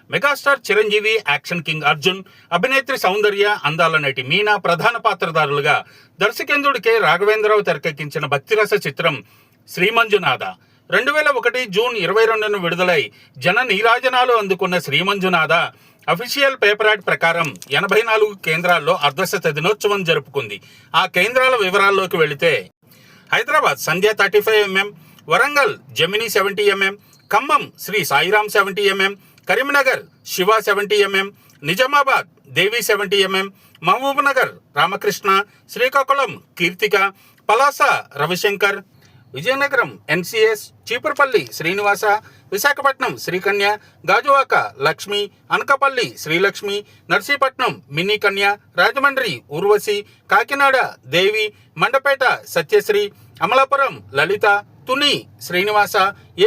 Megastar Chiranjeevi, action king Arjun, అభినేత్రి సౌందర్య, అందాల నటి మీనా ప్రధాన పాత్రధారులుగా దర్శకేంద్రుడు కె రాఘవేంద్రరావు తెరకెక్కించిన భక్తిరస చిత్రం శ్రీమంజునాథ 2001 జూన్ 22న విడుదలై జన నీరాజనాలు అందుకున్న శ్రీమంజునాథ అఫీషియల్ పేపర్ యాడ్ ప్రకారం 84 కేంద్రాల్లో అర్ధశత దినోత్సవం జరుపుకుంది. ఆ కేంద్రాల వివరాల్లోకి వెళితే Hyderabad Sandhya 35mm, Warangal Gemini 70mm, Khammam Sri Sairam 70mm, Karimnagar Siva 70mm, Nizamabad Devi 70mm, Mahabubnagar Ramakrishna, Srikakulam Keerthika, Palasa Ravishankar, Vizianagaram NCS, Cheepurupalli Srinivasa, Visakhapatnam Srikanya, Gajuwaka Lakshmi, Anakapalli Srilakshmi, Narsipatnam mini Kanya, Rajahmundry Urvashi, Kakinada Devi, Mandapeta Satyasri, Amalapuram Lalitha, Tuni Srinivasa,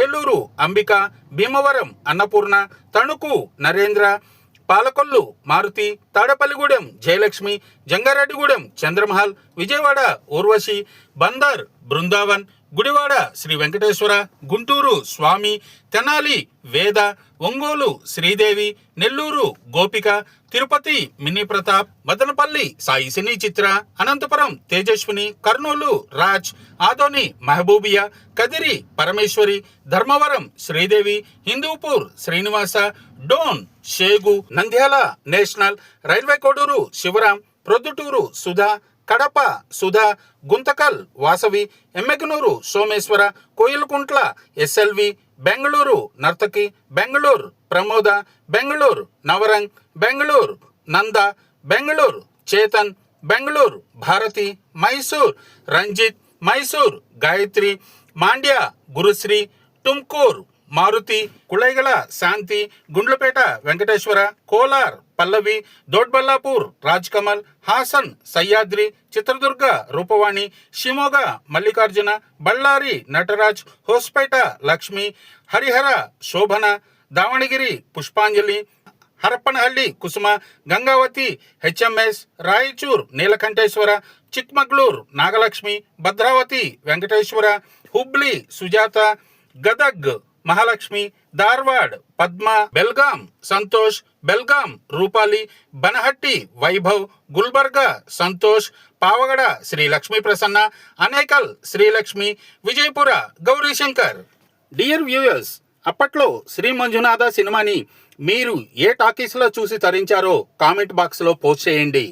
Eluru Ambika, Bhimavaram Annapurna, Tanuku Narendra, Palakollu Maruthi, Tadepalligudem Jayalakshmi, Jangareddygudem Chandramahal, Vijayawada Urvashi, Bandar Brindavan, Gudivada Sri Venkateswara, Guntur స్వామి, Tenali Veda, Ongole Sridevi, Nellore Gopika, Tirupati mini Pratap, Madanapalle Sai cine Chitra, Anantapur Tejaswini, Kurnool Raj, Adoni Mahabubia, Kadiri Parameshwari, Dharmavaram Sridevi, Hindupur Srinivasa, Dhone Shegu, Nandyal national, railway Koduru Sivaram, Proddatur Sudha, Kadapa Sudha, Guntakal Vasavi, Yemmiganur Someswara, Koilkuntla SLV, Bangalore Nartaki, Bangalore Pramoda, Bangalore Navrang, Bangalore Nanda, Bangalore Chetan, Bangalore Bharathi, Mysore Ranjith, Mysore Gayathri, Mandya Gurusri, Tumkur Maruthi, Kunigal Shanthi, Gundlupet Venkateswara, Kolar Pallavi, Doddaballapur Raj Kamal, Hassan Sahyadri, Chitradurga Roopavani, Shimoga Mallikarjuna, Bellary Nataraj, Hospet Lakshmi, Harihar Shobhana, Davangere Pushpanjali, Harapanahalli Kusuma, Gangavathi HMS, Raichur Neelakanteshwara, Chikmagalur Nagalakshmi, Bhadravathi Venkateswara, Hubli Sujatha, Gadag Mahalakshmi, Dharwad Padma, Belgaum Santosh, Belgaum Rupali, Banahatti Vaibhav, Gulbarga Santosh, Pavagada Sri Lakshmi Prasanna, Anekal Srilakshmi, Vijayapura Gowrishankar. Dear viewers, అప్పట్లో శ్రీ మంజునాథ సినిమాని మీరు ఏ టాకీస్లో చూసి తరించారో కామెంట్ బాక్స్లో పోస్ట్ చేయండి.